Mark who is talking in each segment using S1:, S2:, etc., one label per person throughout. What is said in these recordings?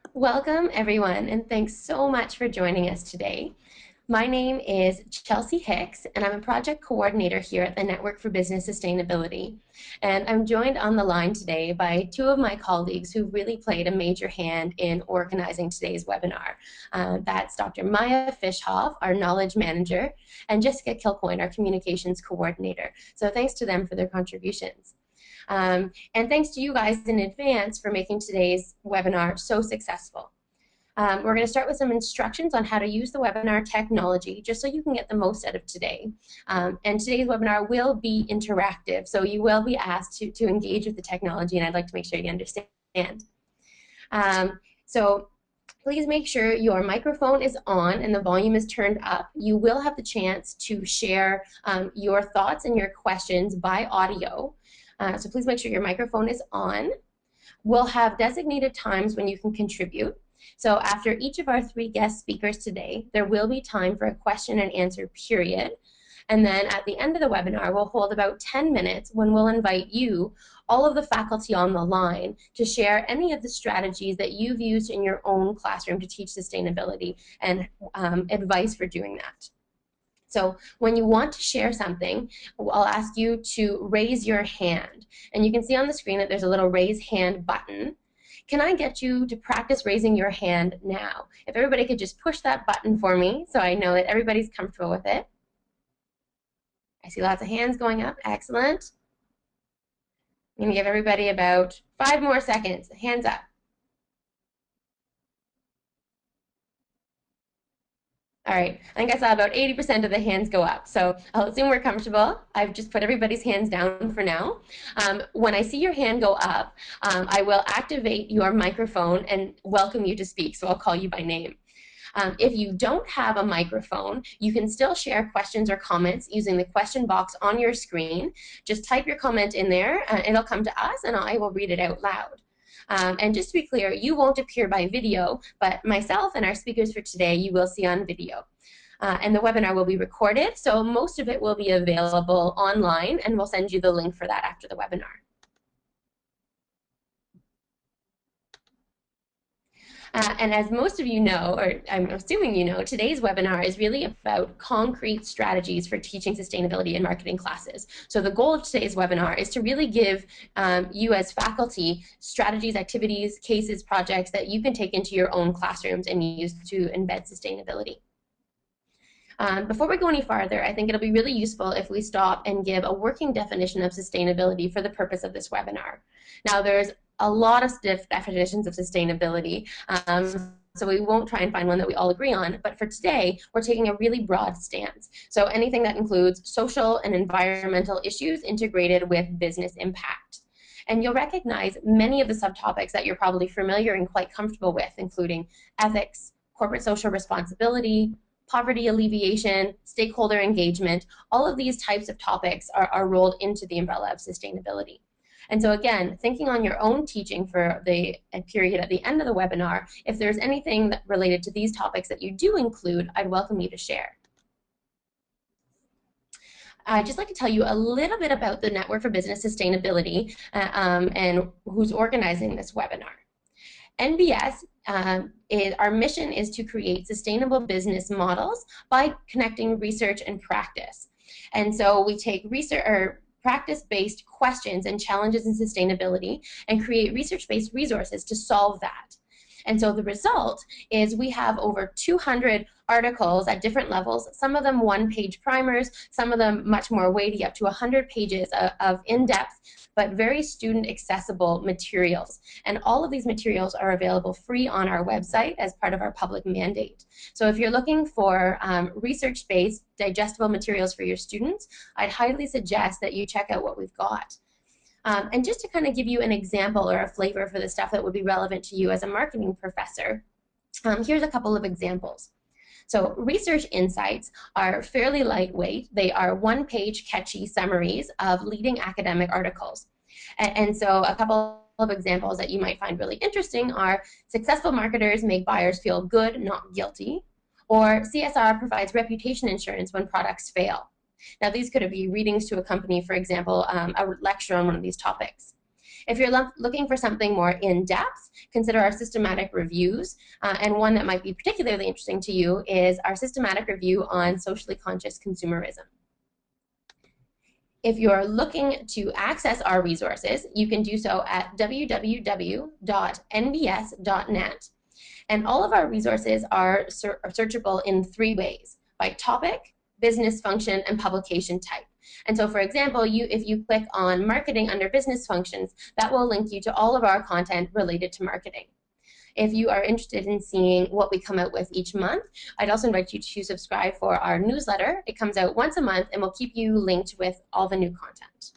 S1: Welcome, everyone, and thanks so much for joining us today. My name is Chelsea Hicks, and I'm a project coordinator here at the Network for Business Sustainability. And I'm joined on the line today by two of my colleagues who really played a major hand in organizing today's webinar. That's Dr. Maya Fishhoff, our knowledge manager, and Jessica Kilcoyne, our communications coordinator. So thanks to them for their contributions. And thanks to you guys in advance for making today's webinar so successful. We're going to start with some instructions on how to use the webinar technology just so you can get the most out of today. And today's webinar will be interactive, so you will be asked to engage with the technology, and I'd like to make sure you understand. So please make sure your microphone is on and the volume is turned up. You will have the chance to share your thoughts and your questions by audio. So please make sure your microphone is on. We'll have designated times when you can contribute. So after each of our three guest speakers today, there will be time for a question and answer period. And then at the end of the webinar, we'll hold about 10 minutes when we'll invite you, all of the faculty on the line, to share any of the strategies that you've used in your own classroom to teach sustainability and advice for doing that. So when you want to share something, I'll ask you to raise your hand. And you can see on the screen that there's a little raise hand button. Can I get you to practice raising your hand now? If everybody could just push that button for me so I know that everybody's comfortable with it. I see lots of hands going up. Excellent. I'm going to give everybody about 5 more seconds. Hands up. All right, I think I saw about 80% of the hands go up, so I'll assume we're comfortable. I've just put everybody's hands down for now. When I see your hand go up, I will activate your microphone and welcome you to speak, so I'll call you by name. If you don't have a microphone, you can still share questions or comments using the question box on your screen. Just type your comment in there, it'll come to us, and I will read it out loud. And just to be clear, you won't appear by video, but myself and our speakers for today you will see on video. And the webinar will be recorded, so most of it will be available online, and we'll send you the link for that after the webinar. And as most of you know, or I'm assuming you know, today's webinar is really about concrete strategies for teaching sustainability in marketing classes. So the goal of today's webinar is to really give you as faculty strategies, activities, cases, projects that you can take into your own classrooms and use to embed sustainability. Before we go any farther, I think it'll be really useful if we stop and give a working definition of sustainability for the purpose of this webinar. Now, there's a lot of definitions of sustainability, so we won't try and find one that we all agree on, but for today, we're taking a really broad stance. So anything that includes social and environmental issues integrated with business impact. And you'll recognize many of the subtopics that you're probably familiar and quite comfortable with, including ethics, corporate social responsibility, poverty alleviation, stakeholder engagement. All of these types of topics are rolled into the umbrella of sustainability. And so again, thinking on your own teaching for the period at the end of the webinar, if there's anything that related to these topics that you do include, I'd welcome you to share. I'd just like to tell you a little bit about the Network for Business Sustainability and who's organizing this webinar. NBS, our mission is to create sustainable business models by connecting research and practice. And so we take research or practice-based questions and challenges in sustainability and create research-based resources to solve that. And so the result is we have over 200 articles at different levels, some of them one-page primers, some of them much more weighty, up to 100 pages of in-depth but very student-accessible materials. And all of these materials are available free on our website as part of our public mandate. So if you're looking for research-based, digestible materials for your students, I'd highly suggest that you check out what we've got. And just to kind of give you an example or a flavor for the stuff that would be relevant to you as a marketing professor, here's a couple of examples. So research insights are fairly lightweight. They are one-page catchy summaries of leading academic articles. And so a couple of examples that you might find really interesting are successful marketers make buyers feel good, not guilty, or CSR provides reputation insurance when products fail. Now these could be readings to a company, for example, a lecture on one of these topics. If you're looking for something more in-depth, consider our systematic reviews, and one that might be particularly interesting to you is our systematic review on socially conscious consumerism. If you're looking to access our resources, you can do so at www.nbs.net. And all of our resources are searchable in 3 ways: by topic, business function, and publication type. And so, for example, if you click on marketing under business functions, that will link you to all of our content related to marketing. If you are interested in seeing what we come out with each month, I'd also invite you to subscribe for our newsletter. It comes out once a month and will keep you linked with all the new content.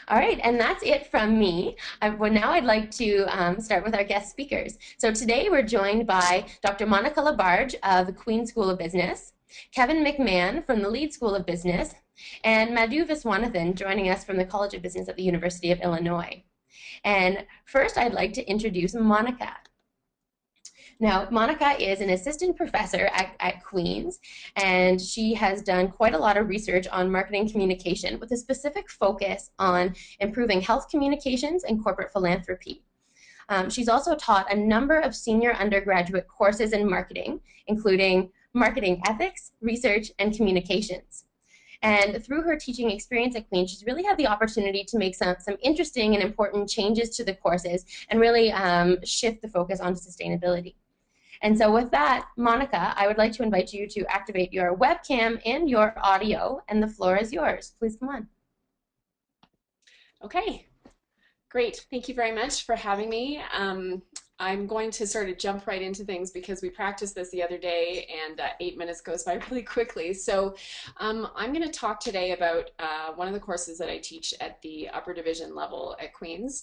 S1: All right, and that's it from me. Well, now I'd like to start with our guest speakers. So today we're joined by Dr. Monica LaBarge of the Queen's School of Business, Kevin McMahon from the Leeds School of Business, and Madhu Viswanathan joining us from the College of Business at the University of Illinois. And first, I'd like to introduce Monica. Now, Monica is an assistant professor at Queen's, and she has done quite a lot of research on marketing communication with a specific focus on improving health communications and corporate philanthropy. She's also taught a number of senior undergraduate courses in marketing, including marketing ethics, research, and communications. And through her teaching experience at Queen's, she's really had the opportunity to make some interesting and important changes to the courses and really shift the focus onto sustainability. And so with that, Monica, I would like to invite you to activate your webcam and your audio, and the floor is yours. Please come on.
S2: Okay, great. Thank you very much for having me. I'm going to sort of jump right into things because we practiced this the other day and 8 minutes goes by really quickly. So I'm going to talk today about one of the courses that I teach at the upper division level at Queen's,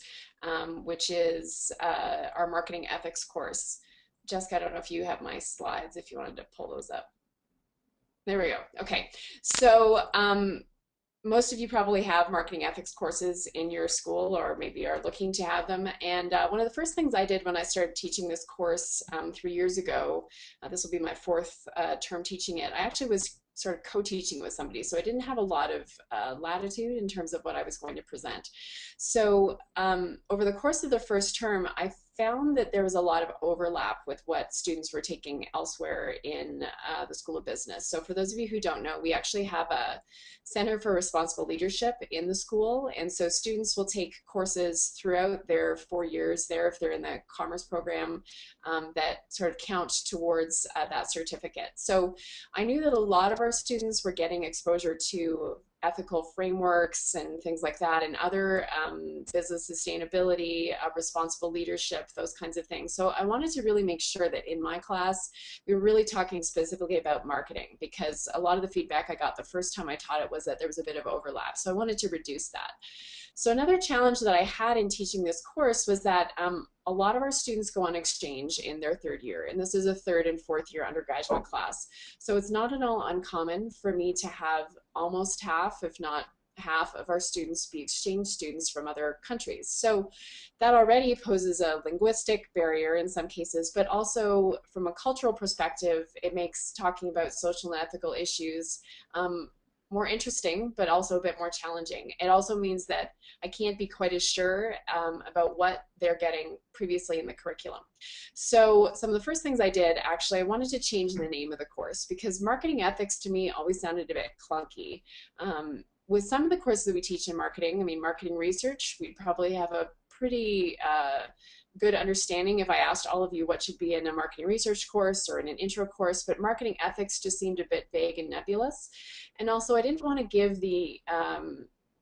S2: which is our marketing ethics course. Jessica, I don't know if you have my slides, if you wanted to pull those up. There we go. Okay, so most of you probably have marketing ethics courses in your school or maybe are looking to have them. And one of the first things I did when I started teaching this course 3 years ago, this will be my 4th term teaching it, I actually was sort of co-teaching with somebody, so I didn't have a lot of latitude in terms of what I was going to present. So over the course of the first term, I found that there was a lot of overlap with what students were taking elsewhere in the School of Business. So for those of you who don't know, we actually have a Center for Responsible Leadership in the school, and so students will take courses throughout their 4 years there if they're in the commerce program that sort of count towards that certificate. So I knew that a lot of our students were getting exposure to ethical frameworks and things like that, and other business sustainability, responsible leadership, those kinds of things. So I wanted to really make sure that in my class, we were really talking specifically about marketing, because a lot of the feedback I got the first time I taught it was that there was a bit of overlap. So I wanted to reduce that. So another challenge that I had in teaching this course was that a lot of our students go on exchange in their 3rd year, and this is a 3rd and 4th year undergraduate class. So it's not at all uncommon for me to have almost half, if not half, of our students be exchange students from other countries. So that already poses a linguistic barrier in some cases, but also from a cultural perspective, it makes talking about social and ethical issues more interesting, but also a bit more challenging. It also means that I can't be quite as sure about what they're getting previously in the curriculum. So some of the first things I did, actually, I wanted to change the name of the course, because marketing ethics to me always sounded a bit clunky. With some of the courses that we teach in marketing, I mean, marketing research, we probably have a pretty good understanding if I asked all of you what should be in a marketing research course or in an intro course, but marketing ethics just seemed a bit vague and nebulous. And also I didn't want to give the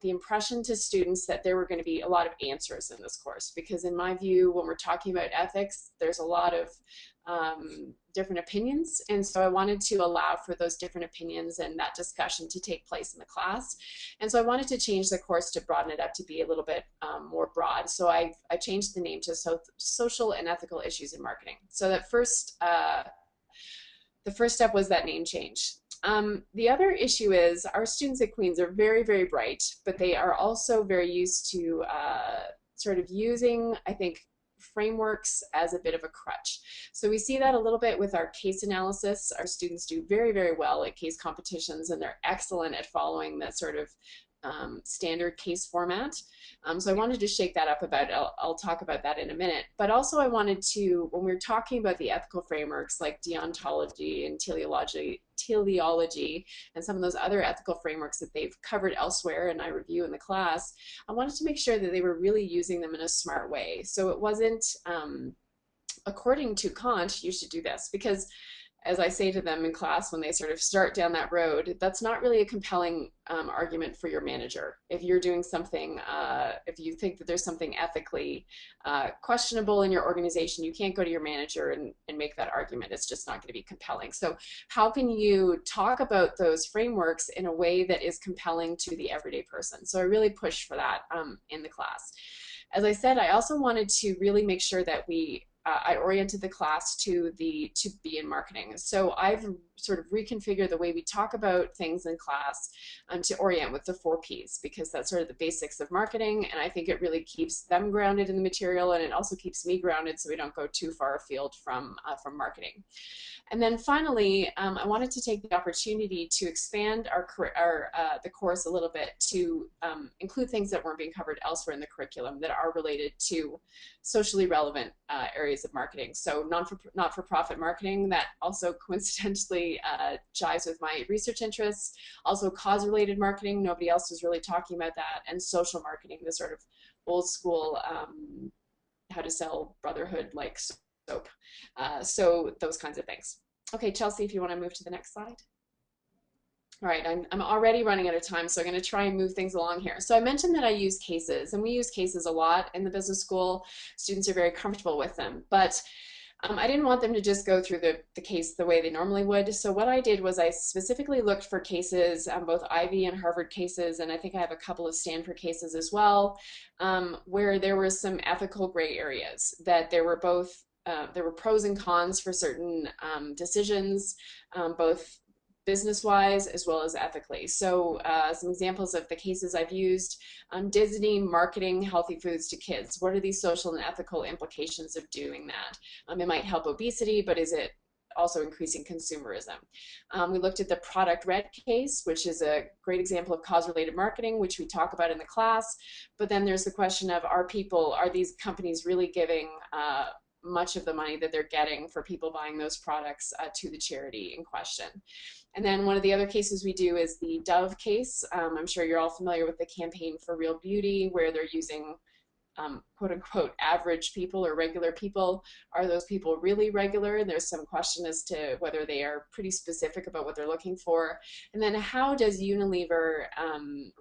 S2: impression to students that there were going to be a lot of answers in this course, because in my view, when we're talking about ethics, there's a lot of different opinions, and so I wanted to allow for those different opinions and that discussion to take place in the class. And so I wanted to change the course to broaden it up to be a little bit more broad. So I changed the name to Social and Ethical Issues in Marketing. So that the first step was that name change. The other issue is our students at Queen's are very, very bright, but they are also very used to sort of using, I think, frameworks as a bit of a crutch. So we see that a little bit with our case analysis. Our students do very, very well at case competitions, and they're excellent at following the sort of standard case format. So I wanted to shake that up about, I'll talk about that in a minute. But also I wanted to, when we were talking about the ethical frameworks like deontology and teleology and some of those other ethical frameworks that they've covered elsewhere and I review in the class, I wanted to make sure that they were really using them in a smart way. So it wasn't, according to Kant, you should do this, because as I say to them in class when they sort of start down that road, that's not really a compelling argument for your manager. If you're doing something, if you think that there's something ethically questionable in your organization, you can't go to your manager and make that argument. It's just not going to be compelling. So how can you talk about those frameworks in a way that is compelling to the everyday person? So I really pushed for that in the class. As I said, I also wanted to really make sure that I oriented the class to be in marketing. So I've sort of reconfigured the way we talk about things in class to orient with the 4 Ps, because that's sort of the basics of marketing. And I think it really keeps them grounded in the material, and it also keeps me grounded so we don't go too far afield from marketing. And then finally, I wanted to take the opportunity to expand the course a little bit to include things that weren't being covered elsewhere in the curriculum that are related to socially relevant areas of marketing. So not-for-profit marketing, that also coincidentally jives with my research interests. Also cause-related marketing, nobody else was really talking about that. And social marketing, the sort of old school how to sell brotherhood like soap. So those kinds of things. Okay, Chelsea, if you want to move to the next slide. All right, I'm already running out of time, so I'm going to try and move things along here. So I mentioned that I use cases, and we use cases a lot in the business school. Students are very comfortable with them, but I didn't want them to just go through the case the way they normally would. So what I did was I specifically looked for cases, both Ivy and Harvard cases, and I think I have a couple of Stanford cases as well, where there were some ethical gray areas, that there were both there were pros and cons for certain decisions, both business-wise as well as ethically. So some examples of the cases I've used: Disney marketing healthy foods to kids. What are these social and ethical implications of doing that? It might help obesity, but is it also increasing consumerism? We looked at the product red case, which is a great example of cause-related marketing, which we talk about in the class. But then there's the question of, are these companies really giving much of the money that they're getting for people buying those products to the charity in question? And then one of the other cases we do is the Dove case. I'm sure you're all familiar with the campaign for Real Beauty, where they're using quote unquote average people or regular people. Are those people really regular? There's some question as to whether they are pretty specific about what they're looking for. And then how does Unilever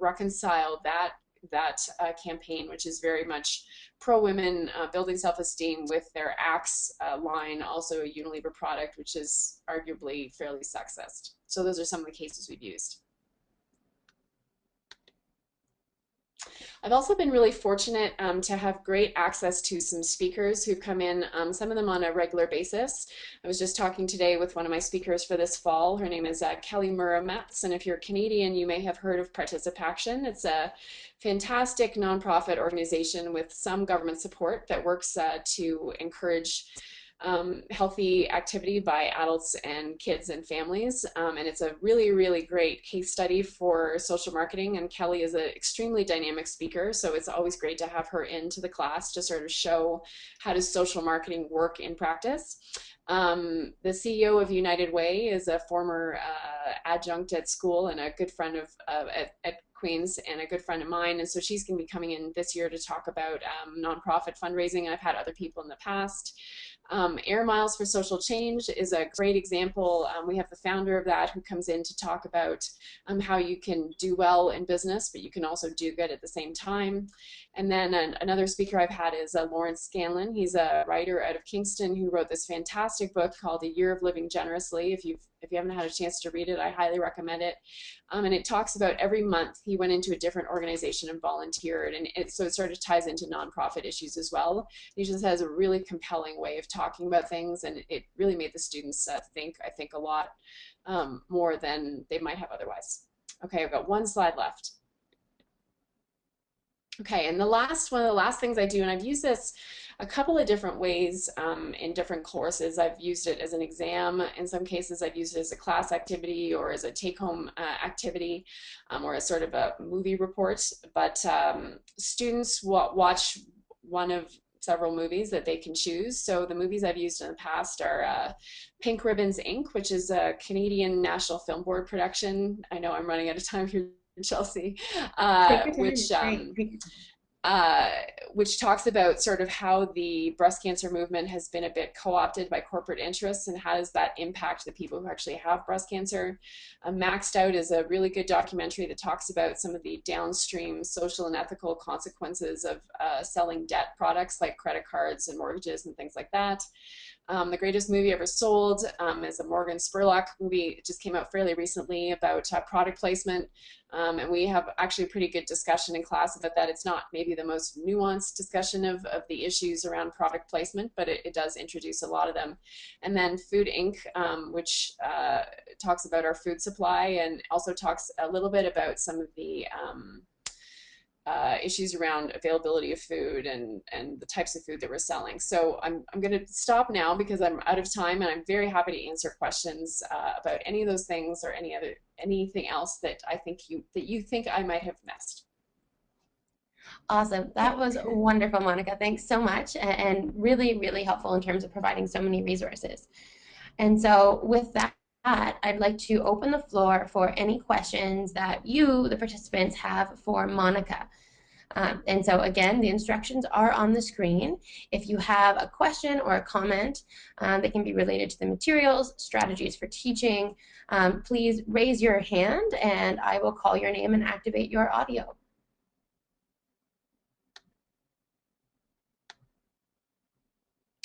S2: reconcile that campaign, which is very much pro-women, building self-esteem, with their Axe line, also a Unilever product, which is arguably fairly sexist. So those are some of the cases we've used. I've also been really fortunate to have great access to some speakers who come in, some of them on a regular basis. I was just talking today with one of my speakers for this fall. Her name is Kelly Murray-Metz, and if you're Canadian, you may have heard of Participaction. It's a fantastic nonprofit organization with some government support that works to encourage healthy activity by adults and kids and families. And it's a really, really great case study for social marketing. And Kelly is an extremely dynamic speaker, so it's always great to have her into the class to sort of show how does social marketing work in practice. The CEO of United Way is a former adjunct at school and a good friend of at Queens, and a good friend of mine, and so she's going to be coming in this year to talk about nonprofit fundraising, and I've had other people in the past. Air Miles for Social Change is a great example. We have the founder of that who comes in to talk about how you can do well in business, but you can also do good at the same time. And then another speaker I've had is Lawrence Scanlon. He's a writer out of Kingston who wrote this fantastic book called A Year of Living Generously. If you haven't had a chance to read it, I highly recommend it. And it talks about every month he went into a different organization and volunteered, and so it sort of ties into nonprofit issues as well. He just has a really compelling way of talking about things, and it really made the students think, I think, a lot more than they might have otherwise. Okay, I've got one slide left. Okay, and one of the last things I do, and I've used this a couple of different ways in different courses. I've used it as an exam. In some cases, I've used it as a class activity or as a take-home activity or as sort of a movie report. But students watch one of several movies that they can choose. So the movies I've used in the past are Pink Ribbons Inc., which is a Canadian National Film Board production. I know I'm running out of time here, Chelsea,
S1: Take your time.
S2: which
S1: It's great. Take your
S2: uh, which talks about sort of how the breast cancer movement has been a bit co-opted by corporate interests and how does that impact the people who actually have breast cancer. Maxed Out is a really good documentary that talks about some of the downstream social and ethical consequences of selling debt products like credit cards and mortgages and things like that. The Greatest Movie Ever Sold is a Morgan Spurlock movie. It just came out fairly recently about product placement. And we have actually a pretty good discussion in class about that. It's not maybe the most nuanced discussion of the issues around product placement, but it does introduce a lot of them. And then Food Inc., which talks about our food supply and also talks a little bit about some of the issues around availability of food and the types of food that we're selling. So I'm going to stop now because I'm out of time, and I'm very happy to answer questions about any of those things or anything else that you think I might have missed.
S1: Awesome. That was wonderful, Monica. Thanks so much. And really, really helpful in terms of providing so many resources. And so, with that, I'd like to open the floor for any questions that you, the participants, have for Monica. And so, again, the instructions are on the screen. If you have a question or a comment that can be related to the materials, strategies for teaching, please raise your hand and I will call your name and activate your audio.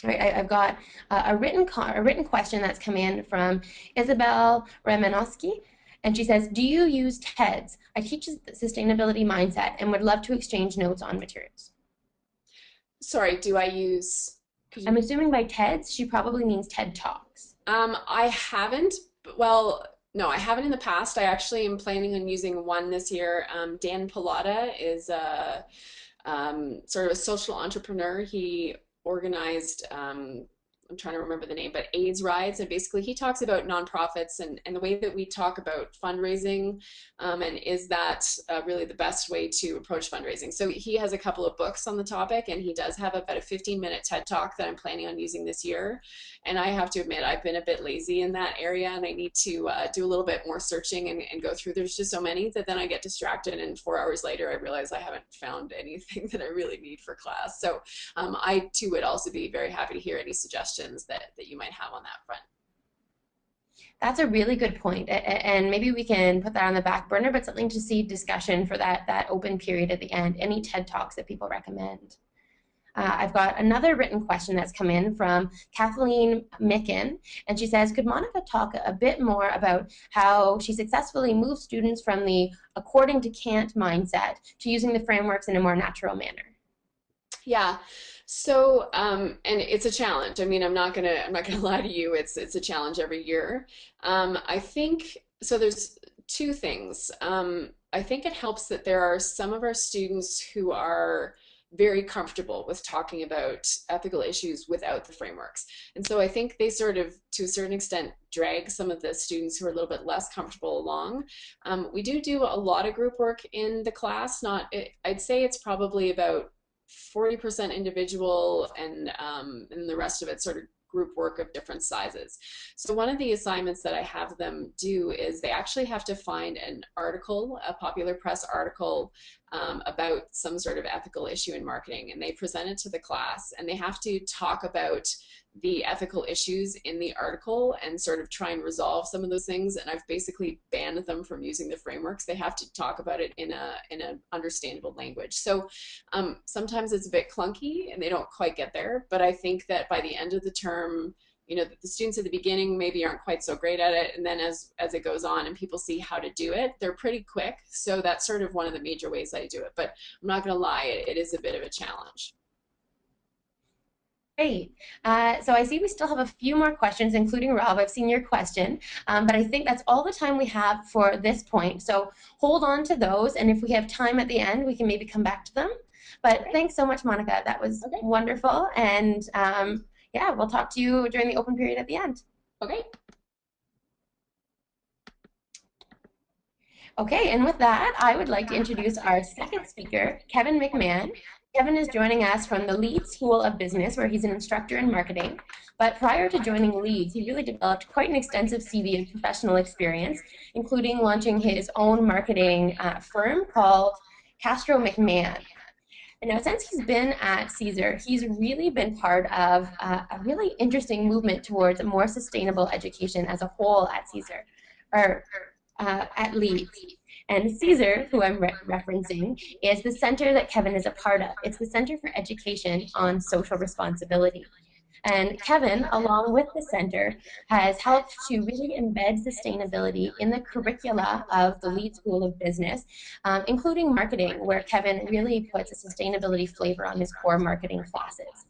S1: All right, I've got a written question that's come in from Isabel Remanowski, and she says, "Do you use TEDs? I teach the sustainability mindset and would love to exchange notes on materials."
S2: Sorry, do I use? Could
S1: I'm
S2: you?
S1: assuming by TEDs she probably means TED Talks.
S2: I haven't. Well, no, I haven't in the past. I actually am planning on using one this year. Dan Pallotta is a sort of a social entrepreneur. He organized, I'm trying to remember the name, but AIDS rides. And basically, he talks about nonprofits and the way that we talk about fundraising, and is that really the best way to approach fundraising. So he has a couple of books on the topic, and he does have about a 15-minute TED Talk that I'm planning on using this year. And I have to admit, I've been a bit lazy in that area, and I need to do a little bit more searching and go through. There's just so many that then I get distracted, and 4 hours later, I realize I haven't found anything that I really need for class. So I too would also be very happy to hear any suggestions that you might have on that front.
S1: That's a really good point, and maybe we can put that on the back burner, but something to see discussion for that open period at the end. Any TED Talks that people recommend. I've got another written question that's come in from Kathleen Micken, and she says, could Monica talk a bit more about how she successfully moved students from the according to Kant mindset to using the frameworks in a more natural manner?
S2: Yeah. So, and it's a challenge. I mean, I'm not gonna lie to you. It's a challenge every year. I think so. There's two things. I think it helps that there are some of our students who are very comfortable with talking about ethical issues without the frameworks. And so I think they sort of, to a certain extent, drag some of the students who are a little bit less comfortable along. We do a lot of group work in the class. I'd say it's probably about 40% individual and the rest of it sort of group work of different sizes. So one of the assignments that I have them do is they actually have to find an article, a popular press article about some sort of ethical issue in marketing, and they present it to the class, and they have to talk about the ethical issues in the article and sort of try and resolve some of those things. And I've basically banned them from using the frameworks. They have to talk about it in a understandable language. So sometimes it's a bit clunky and they don't quite get there, but I think that by the end of the term, the students at the beginning maybe aren't quite so great at it, and then as it goes on and people see how to do it, they're pretty quick. So that's sort of one of the major ways I do it, but I'm not going to lie, it is a bit of a challenge.
S1: Great. So I see we still have a few more questions, including Rob. I've seen your question, but I think that's all the time we have for this point. So hold on to those, and if we have time at the end, we can maybe come back to them. But
S2: Okay.
S1: thanks so much, Monica. That was
S2: Okay.
S1: wonderful. And yeah, we'll talk to you during the open period at the end.
S2: Okay.
S1: Okay, and with that, I would like to introduce our second speaker, Kevin McMahon. Kevin is joining us from the Leeds School of Business, where he's an instructor in marketing. But prior to joining Leeds, he really developed quite an extensive CV of professional experience, including launching his own marketing firm called Castro McMahon. And now, since he's been at Caesar, he's really been part of a really interesting movement towards a more sustainable education as a whole at Caesar, or at Leeds. And Caesar, who I'm referencing, is the center that Kevin is a part of. It's the Center for Education on Social Responsibility. And Kevin, along with the center, has helped to really embed sustainability in the curricula of the Leeds School of Business, including marketing, where Kevin really puts a sustainability flavor on his core marketing classes.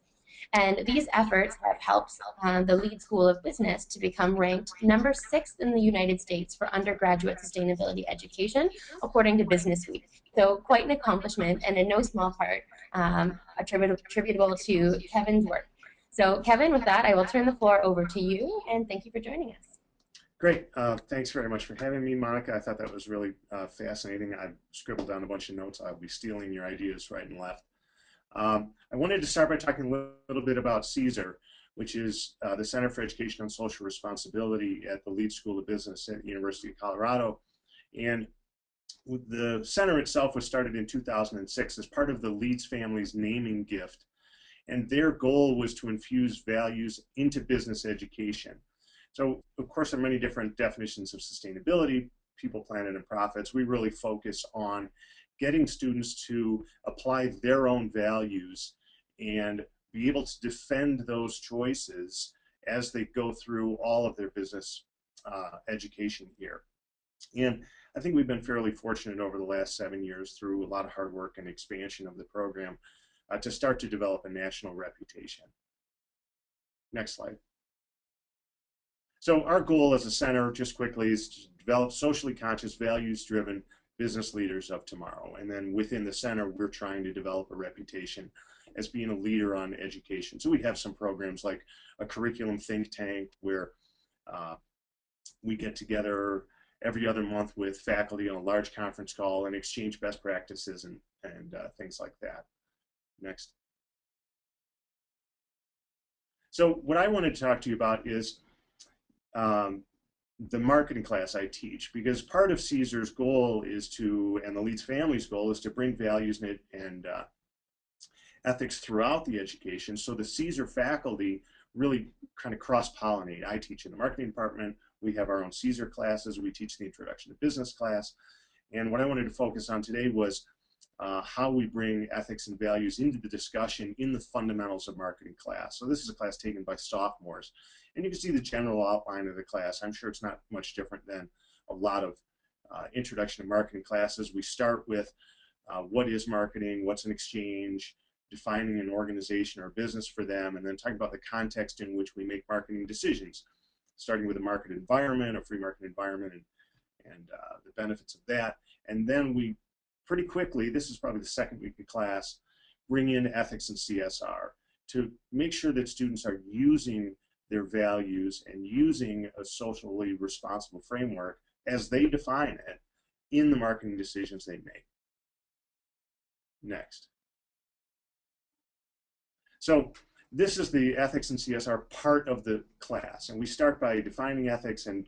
S1: And these efforts have helped the Leeds School of Business to become ranked number 6 in the United States for undergraduate sustainability education, according to Business Week. So quite an accomplishment, and in no small part attributable to Kevin's work. So Kevin, with that, I will turn the floor over to you, and thank you for joining us.
S3: Great. Thanks very much for having me, Monica. I thought that was really fascinating. I've scribbled down a bunch of notes. I'll be stealing your ideas right and left. I wanted to start by talking a little bit about Caesar, which is the Center for Education on Social Responsibility at the Leeds School of Business at the University of Colorado. And the center itself was started in 2006 as part of the Leeds family's naming gift. And their goal was to infuse values into business education. So, of course, there are many different definitions of sustainability, people, planet, and profits. We really focus on getting students to apply their own values and be able to defend those choices as they go through all of their business education here. And I think we've been fairly fortunate over the last 7 years through a lot of hard work and expansion of the program to start to develop a national reputation. Next slide. So our goal as a center, just quickly, is to develop socially conscious, values-driven business leaders of tomorrow. And then within the center, we're trying to develop a reputation as being a leader on education. So we have some programs like a curriculum think tank where we get together every other month with faculty on a large conference call and exchange best practices and things like that. Next. So what I wanted to talk to you about is the marketing class I teach, because part of Caesar's goal is to, and the Leeds family's goal is to bring values and ethics throughout the education. So the Caesar faculty really kind of cross-pollinate. I teach in the marketing department. We have our own Caesar classes. We teach the Introduction to Business class. And what I wanted to focus on today was how we bring ethics and values into the discussion in the fundamentals of marketing class. So this is a class taken by sophomores. And you can see the general outline of the class. I'm sure it's not much different than a lot of introduction to marketing classes. We start with what is marketing, what's an exchange, defining an organization or business for them, and then talking about the context in which we make marketing decisions, starting with a market environment, a free market environment, and the benefits of that. And then we pretty quickly, this is probably the second week of class, bring in ethics and CSR to make sure that students are using their values and using a socially responsible framework as they define it in the marketing decisions they make. Next. So this is the ethics and CSR part of the class, and we start by defining ethics and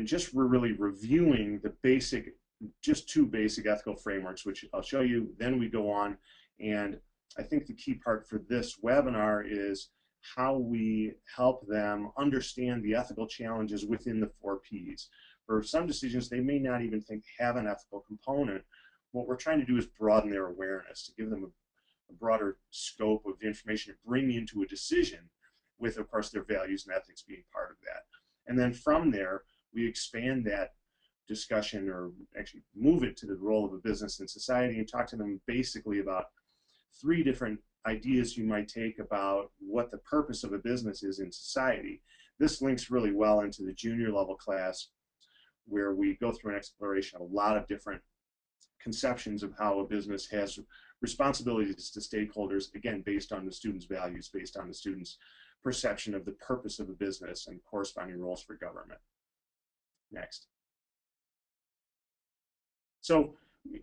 S3: just really reviewing the basic, just two basic ethical frameworks, which I'll show you. Then we go on, and I think the key part for this webinar is how we help them understand the ethical challenges within the 4 Ps. For some decisions, they may not even think have an ethical component. What we're trying to do is broaden their awareness, to give them a broader scope of information to bring into a decision with, of course, their values and ethics being part of that. And then from there, we expand that discussion, or actually move it to the role of a business in society, and talk to them basically about 3 different ideas you might take about what the purpose of a business is in society. This links really well into the junior level class, where we go through an exploration of a lot of different conceptions of how a business has responsibilities to stakeholders, again, based on the students' values, based on the students' perception of the purpose of a business and corresponding roles for government. Next. So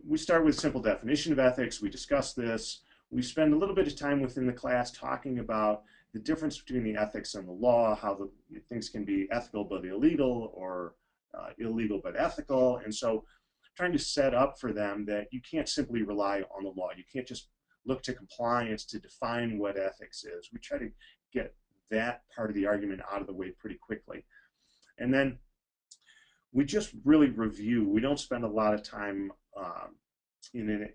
S3: we start with a simple definition of ethics. We discuss this. We spend a little bit of time within the class talking about the difference between the ethics and the law, how the things can be ethical but illegal, or illegal but ethical. And so trying to set up for them that you can't simply rely on the law. You can't just look to compliance to define what ethics is. We try to get that part of the argument out of the way pretty quickly. And then we just really review. We don't spend a lot of time in an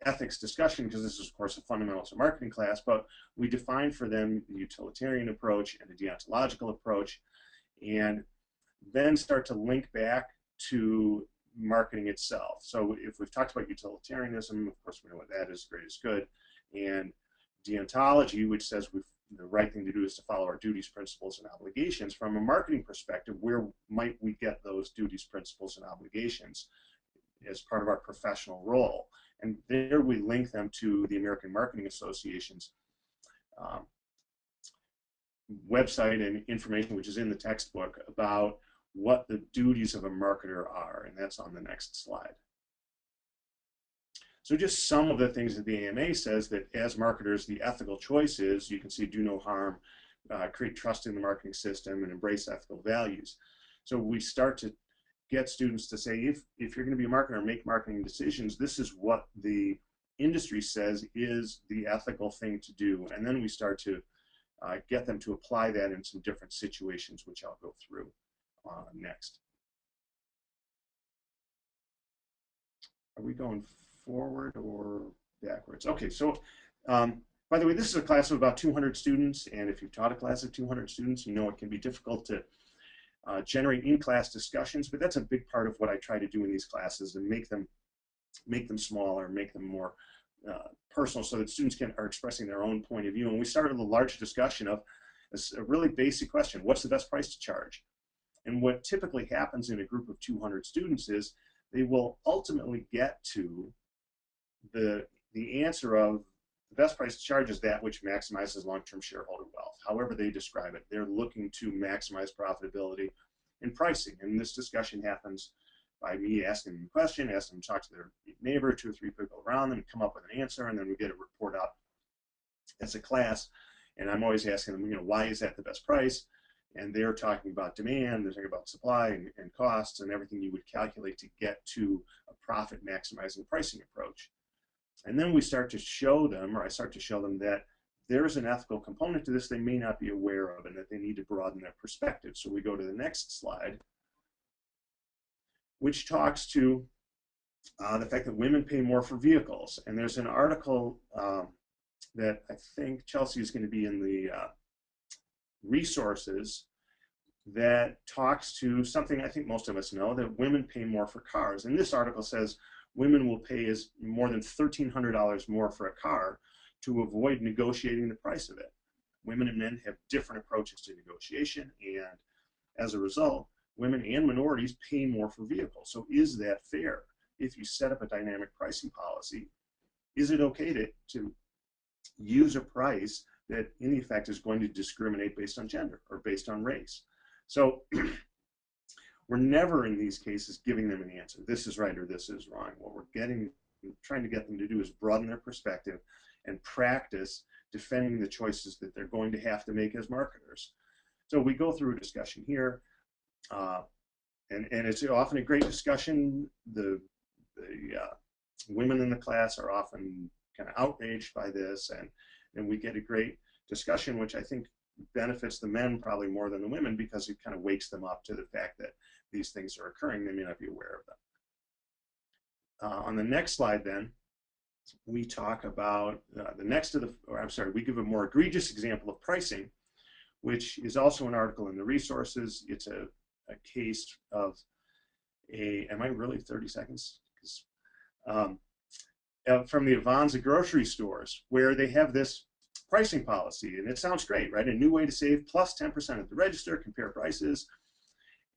S3: ethics discussion, because this is, of course, a fundamentals of marketing class, but we define for them the utilitarian approach and the deontological approach, and then start to link back to marketing itself. So if we've talked about utilitarianism, of course we know what that is, great is good, and deontology, which says the right thing to do is to follow our duties, principles, and obligations. From a marketing perspective, where might we get those duties, principles, and obligations as part of our professional role? And there we link them to the American Marketing Association's website and information, which is in the textbook, about what the duties of a marketer are, and that's on the next slide. So just some of the things that the AMA says, that as marketers, the ethical choice is, you can see, do no harm, create trust in the marketing system, and embrace ethical values. So we start to get students to say, if you're going to be a marketer, make marketing decisions, this is what the industry says is the ethical thing to do. And then we start to get them to apply that in some different situations, which I'll go through next. Are we going forward or backwards? Okay, so by the way, this is a class of about 200 students, and if you've taught a class of 200 students, you know it can be difficult to generate in-class discussions, but that's a big part of what I try to do in these classes, and make them smaller, make them more personal, so that students are expressing their own point of view. And we started a large discussion of a really basic question: what's the best price to charge? And what typically happens in a group of 200 students is they will ultimately get to the answer of the best price to charge is that which maximizes long-term shareholder wealth. However they describe it, they're looking to maximize profitability and pricing. And this discussion happens by me asking them a question, asking them to talk to their neighbor, 2 or 3 people around them, and come up with an answer, and then we get a report out as a class. And I'm always asking them, why is that the best price? And they're talking about demand, they're talking about supply and costs and everything you would calculate to get to a profit maximizing pricing approach. And then we start to show them, or I start to show them, that there's an ethical component to this they may not be aware of, and that they need to broaden their perspective. So we go to the next slide, which talks to the fact that women pay more for vehicles. And there's an article that I think Chelsea is going to be in the resources, that talks to something I think most of us know, that women pay more for cars. And this article says women will pay more than $1,300 more for a car to avoid negotiating the price of it. Women and men have different approaches to negotiation, and as a result, women and minorities pay more for vehicles. So is that fair? If you set up a dynamic pricing policy, is it okay to use a price that in effect is going to discriminate based on gender or based on race? So we're never in these cases giving them an answer. This is right or this is wrong. What we're trying to get them to do is broaden their perspective and practice defending the choices that they're going to have to make as marketers. So we go through a discussion here, and it's often a great discussion. The women in the class are often kind of outraged by this, and we get a great discussion, which I think benefits the men probably more than the women, because it kind of wakes them up to the fact that these things are occurring. They may not be aware of them. On the next slide, then, we talk about we give a more egregious example of pricing, which is also an article in the resources. It's a case of am I really 30 seconds? from the Avanza grocery stores, where they have this pricing policy, and it sounds great, right? A new way to save, plus 10% at the register, compare prices.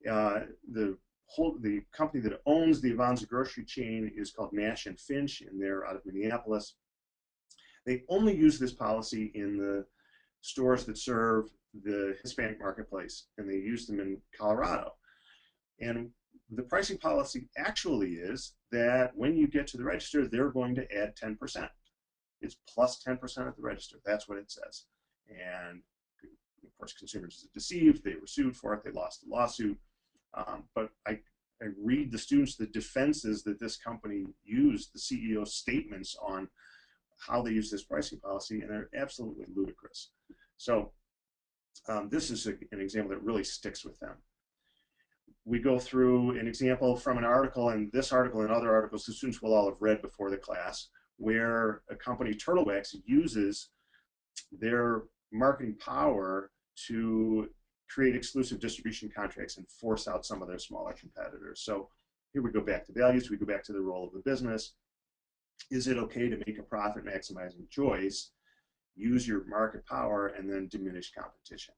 S3: The company that owns the Avanza grocery chain is called Nash and Finch, and they're out of Minneapolis. They only use this policy in the stores that serve the Hispanic marketplace, and they use them in Colorado. And the pricing policy actually is that when you get to the register, they're going to add 10%. It's plus 10% at the register. That's what it says. And of course, consumers are deceived. They were sued for it. They lost the lawsuit. But I read the students the defenses that this company used, the CEO's statements on how they use this pricing policy, and they're absolutely ludicrous. So this is an example that really sticks with them. We go through an example from an article, and this article and other articles the students will all have read before the class, where a company, Turtle Wax, uses their marketing power to create exclusive distribution contracts and force out some of their smaller competitors. So here we go back to values, we go back to the role of the business. Is it okay to make a profit maximizing choice, use your market power, and then diminish competition?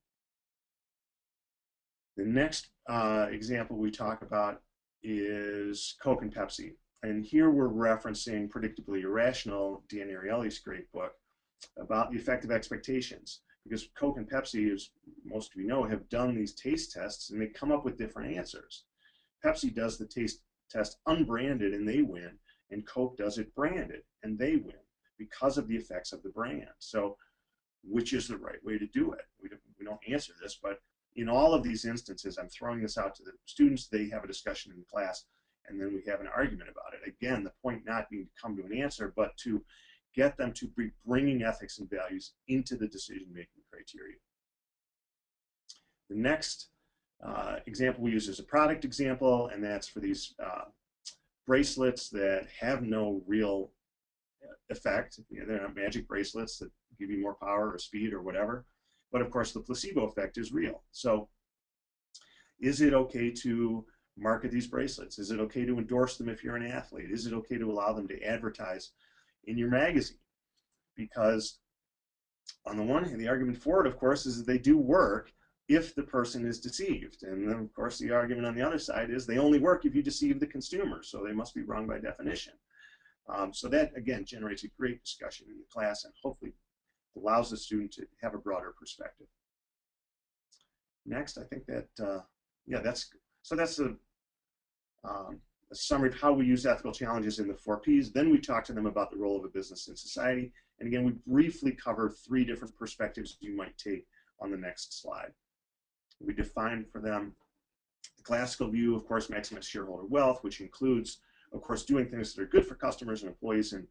S3: The next example we talk about is Coke and Pepsi. And here we're referencing Predictably Irrational, Dan Ariely's great book, about the effect of expectations. Because Coke and Pepsi, as most of you know, have done these taste tests, and they come up with different answers. Pepsi does the taste test unbranded, and they win. And Coke does it branded, and they win because of the effects of the brand. So which is the right way to do it? We don't answer this, but in all of these instances, I'm throwing this out to the students. They have a discussion in class, and then we have an argument about it. Again, the point not being to come to an answer, but to get them to be bringing ethics and values into the decision-making criteria. The next example we use is a product example, and that's for these bracelets that have no real effect. You know, they're not magic bracelets that give you more power or speed or whatever. But of course, the placebo effect is real. So is it okay to market these bracelets? Is it okay to endorse them if you're an athlete? Is it okay to allow them to advertise in your magazine? Because on the one hand, the argument for it, of course, is that they do work if the person is deceived. And then, of course, the argument on the other side is they only work if you deceive the consumer, so they must be wrong by definition. So that, again, generates a great discussion in the class and hopefully allows the student to have a broader perspective. Next, I think that, yeah, that's a summary of how we use ethical challenges in the 4 Ps. Then we talk to them about the role of a business in society. And again, we briefly cover 3 different perspectives you might take on the next slide. We define for them the classical view, of course, maximize shareholder wealth, which includes, of course, doing things that are good for customers and employees and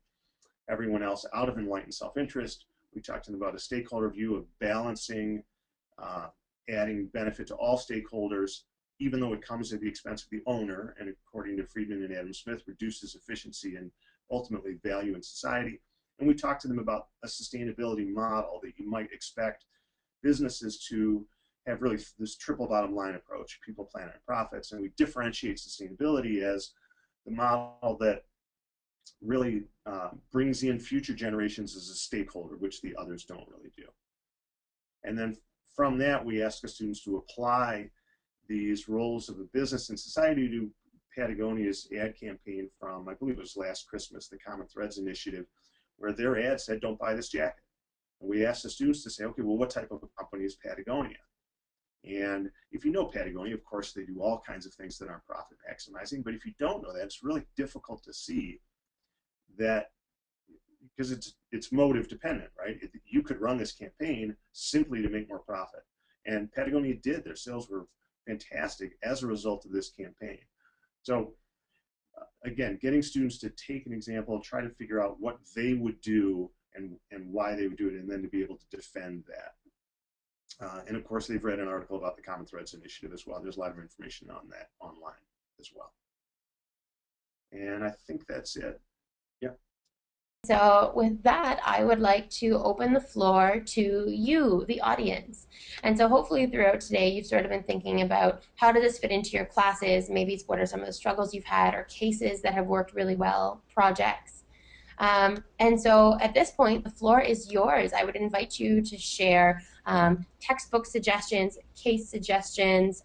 S3: everyone else out of enlightened self-interest. We talked to them about a stakeholder view of balancing, adding benefit to all stakeholders, even though it comes at the expense of the owner, and according to Friedman and Adam Smith, reduces efficiency and ultimately value in society. And we talked to them about a sustainability model that you might expect businesses to have really this triple bottom line approach, people, planet, and profits. And we differentiate sustainability as the model that really brings in future generations as a stakeholder, which the others don't really do. And then from that, we ask the students to apply these roles of a business and society to Patagonia's ad campaign from, I believe it was last Christmas, the Common Threads Initiative, where their ad said, "Don't buy this jacket." And we asked the students to say, okay, well, what type of a company is Patagonia? And if you know Patagonia, of course, they do all kinds of things that aren't profit maximizing. But if you don't know that, it's really difficult to see that, because it's motive dependent, right? You could run this campaign simply to make more profit. And Patagonia did. Their sales were fantastic as a result of this campaign. So again, getting students to take an example, try to figure out what they would do and why they would do it, and then to be able to defend that. And of course, they've read an article about the Common Threads Initiative as well. There's a lot of information on that online as well. And I think that's it. Yeah.
S1: So with that, I would like to open the floor to you, the audience. And so hopefully throughout today, you've sort of been thinking about how does this fit into your classes? Maybe what are some of the struggles you've had or cases that have worked really well, projects. And so at this point, the floor is yours. I would invite you to share textbook suggestions, case suggestions,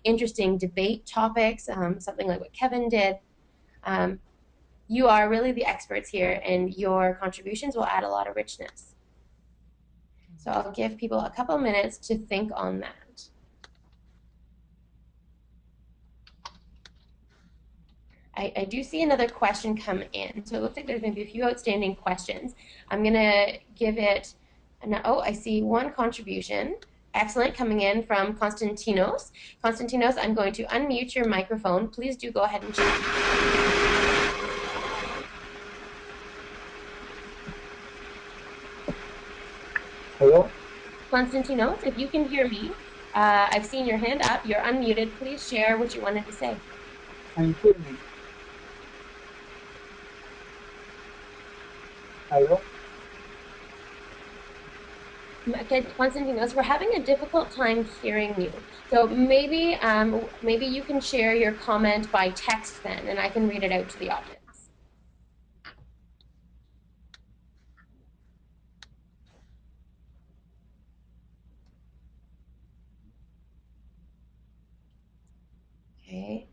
S1: interesting debate topics, something like what Kevin did. You are really the experts here, and your contributions will add a lot of richness. So I'll give people a couple minutes to think on that. I do see another question come in. So it looks like there's maybe a few outstanding questions. I'm going to give it, oh, I see one contribution. Excellent, coming in from Konstantinos. Konstantinos, I'm going to unmute your microphone. Please do go ahead and chat.
S4: Hello?
S1: Konstantinos, if you can hear me, I've seen your hand up. You're unmuted. Please share what you wanted to say.
S4: Can you hear me? Hello?
S1: Okay, Konstantinos, we're having a difficult time hearing you. So maybe maybe you can share your comment by text then, and I can read it out to the audience. Okay,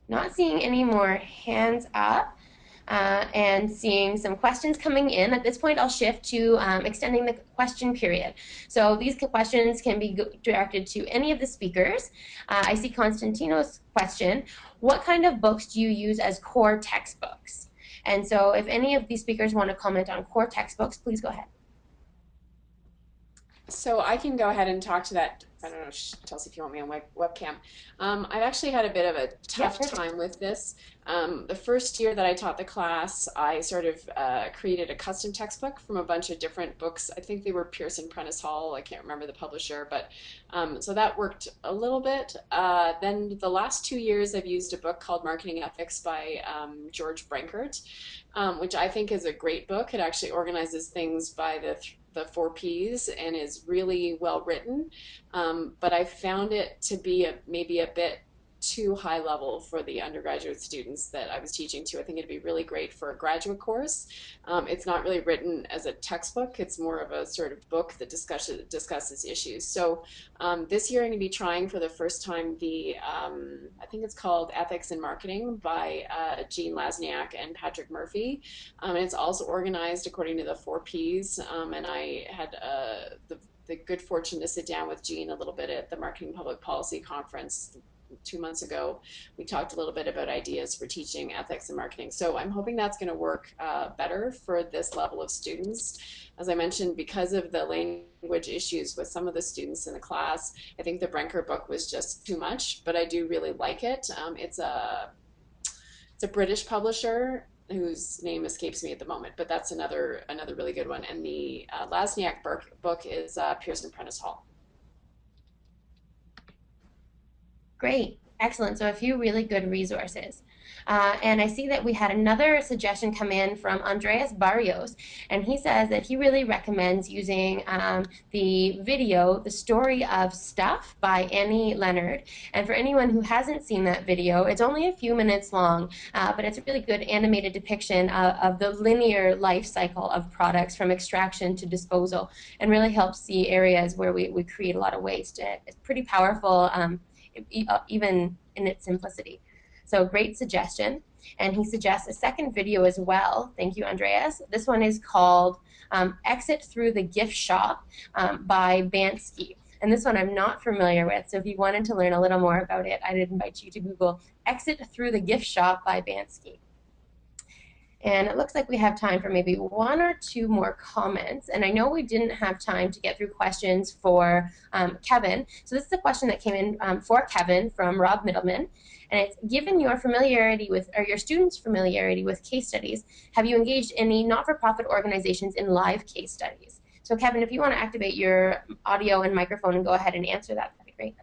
S1: not seeing any more hands up. And seeing some questions coming in. At this point, I'll shift to extending the question period. So these questions can be directed to any of the speakers. I see Konstantino's question, what kind of books do you use as core textbooks? And so if any of these speakers want to comment on core textbooks, please go ahead.
S2: So I can go ahead and talk to that. I don't know, Chelsea, if you want me on webcam. I've actually had a bit of a tough time with this. The first year that I taught the class, I sort of created a custom textbook from a bunch of different books. I think they were Pearson Prentice Hall. I can't remember the publisher, but so that worked a little bit. Then the last 2 years, I've used a book called Marketing Ethics by George Brankert, which I think is a great book. It actually organizes things by the 4 Ps and is really well written, but I found it to be maybe a bit too high level for the undergraduate students that I was teaching to. I think it'd be really great for a graduate course. It's not really written as a textbook. It's more of a sort of book that discusses issues. So this year I'm going to be trying for the first time I think it's called Ethics in Marketing by Jean Lasniak and Patrick Murphy. And it's also organized according to the 4 Ps. And I had the good fortune to sit down with Jean a little bit at the Marketing Public Policy Conference 2 months ago. We talked a little bit about ideas for teaching ethics and marketing. So I'm hoping that's going to work better for this level of students. As I mentioned, because of the language issues with some of the students in the class, I think the Brenker book was just too much, but I do really like it. It's a British publisher whose name escapes me at the moment, but that's another really good one. And the Lasniak book is Pearson Prentice Hall.
S1: Great, excellent. So a few really good resources. And I see that we had another suggestion come in from Andreas Barrios, and he says that he really recommends using the video, The Story of Stuff by Annie Leonard. And for anyone who hasn't seen that video, it's only a few minutes long, but it's a really good animated depiction of the linear life cycle of products from extraction to disposal, and really helps see areas where we create a lot of waste. It's pretty powerful, even in its simplicity. So great suggestion. And he suggests a second video as well. Thank you, Andreas. This one is called Exit Through the Gift Shop by Bansky. And this one I'm not familiar with, so if you wanted to learn a little more about it, I'd invite you to Google Exit Through the Gift Shop by Bansky. And it looks like we have time for maybe one or two more comments. And I know we didn't have time to get through questions for Kevin. So this is a question that came in for Kevin from Rob Middleman. And it's, given your familiarity with, or your students' familiarity with case studies, have you engaged any not-for-profit organizations in live case studies? So Kevin, if you want to activate your audio and microphone and go ahead and answer that, that'd be great.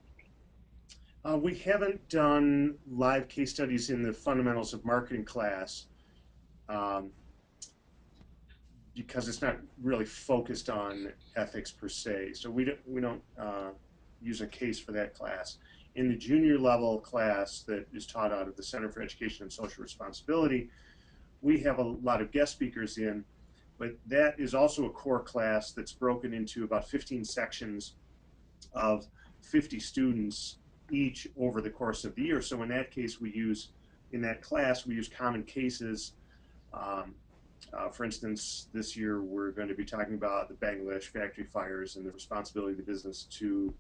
S3: We haven't done live case studies in the fundamentals of marketing class. Because it's not really focused on ethics per se, so we don't use a case for that class. In the junior level class that is taught out of the Center for Education and Social Responsibility, we have a lot of guest speakers in, but that is also a core class that's broken into about 15 sections of 50 students each over the course of the year. So in that case, in that class, we use common cases. For instance, this year we're going to be talking about the Bangladesh factory fires and the responsibility of the business to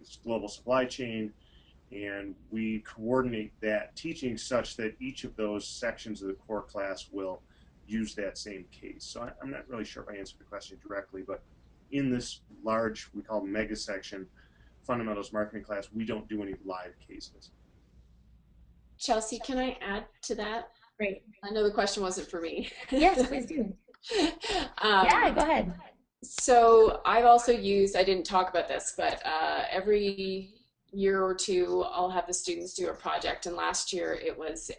S3: its global supply chain, and we coordinate that teaching such that each of those sections of the core class will use that same case. So I'm not really sure if I answered the question directly, but in this large, we call mega section, fundamentals marketing class, we don't do any live cases.
S2: Chelsea, can I add to that?
S1: Great.
S2: I know the question wasn't for me.
S1: Yes, please do. Yeah, go ahead.
S2: So I've also used, I didn't talk about this, but every year or two, I'll have the students do a project. And last year it was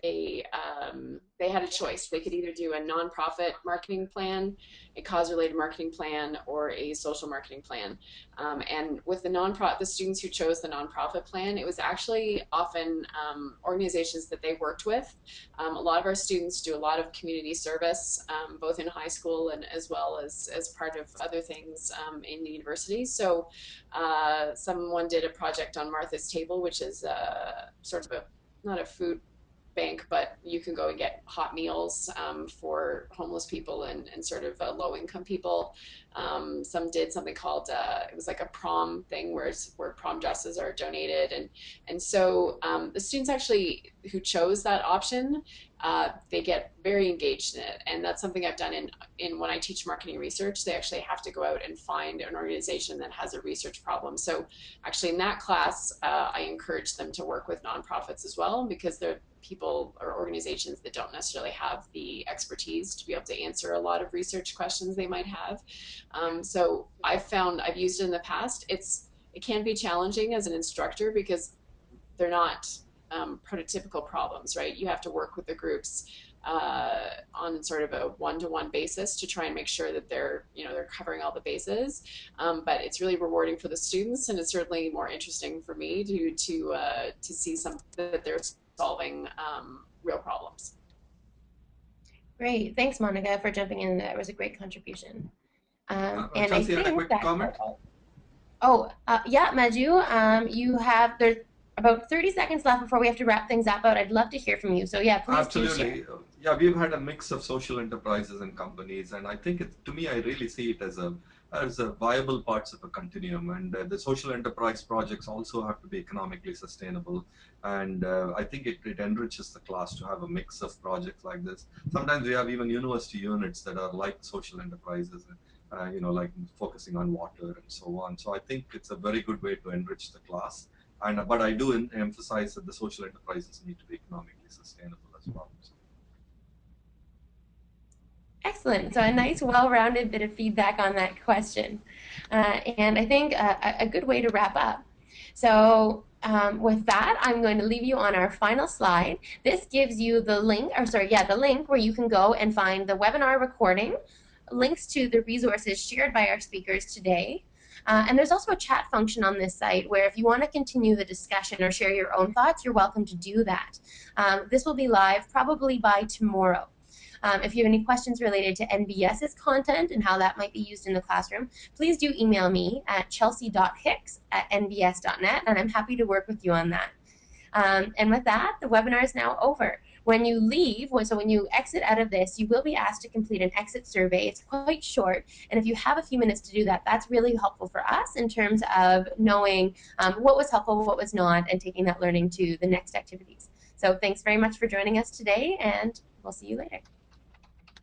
S2: they had a choice. They could either do a nonprofit marketing plan, a cause-related marketing plan, or a social marketing plan. And with the students who chose the nonprofit plan, it was actually often organizations that they worked with. A lot of our students do a lot of community service, both in high school and as well as part of other things in the university. So someone did a project on Martha's Table, which is sort of not a food bank, but you can go and get hot meals for homeless people and sort of low-income people. Some did something called it was like a prom thing where prom dresses are donated, and so the students actually who chose that option, they get very engaged in it, and that's something I've done in when I teach marketing research. They actually have to go out and find an organization that has a research problem. So actually in that class, I encourage them to work with nonprofits as well, because they're people or organizations that don't necessarily have the expertise to be able to answer a lot of research questions they might have. So I've used it in the past. It can be challenging as an instructor because they're not prototypical problems, right? You have to work with the groups on sort of a one-to-one basis to try and make sure that they're covering all the bases. But it's really rewarding for the students, and it's certainly more interesting for me to see something that they're solving real problems.
S1: Great. Thanks, Monica, for jumping in. That was a great contribution. And I
S5: Chelsea, had a
S1: think
S5: quick
S1: that.
S5: comment?
S1: Yeah, Maju, there's about 30 seconds left before we have to wrap things up, but I'd love to hear from you. So yeah, please do share.
S5: Absolutely. Yeah, we've had a mix of social enterprises and companies, and I think to me, I really see it as a viable parts of a continuum. And the social enterprise projects also have to be economically sustainable. And I think it enriches the class to have a mix of projects like this. Sometimes we have even university units that are like social enterprises, like focusing on water and so on. So I think it's a very good way to enrich the class. But I do emphasize that the social enterprises need to be economically sustainable as well. So.
S1: Excellent. So a nice, well-rounded bit of feedback on that question. And I think a good way to wrap up. So with that, I'm going to leave you on our final slide. This gives you the link where you can go and find the webinar recording, links to the resources shared by our speakers today. And there's also a chat function on this site where if you want to continue the discussion or share your own thoughts, you're welcome to do that. This will be live probably by tomorrow. If you have any questions related to NBS's content and how that might be used in the classroom, please do email me at chelsea.hicks@nbs.net, and I'm happy to work with you on that. And with that, the webinar is now over. When you leave, when you exit out of this, you will be asked to complete an exit survey. It's quite short, and if you have a few minutes to do that, that's really helpful for us in terms of knowing what was helpful, what was not, and taking that learning to the next activities. So thanks very much for joining us today, and we'll see you later.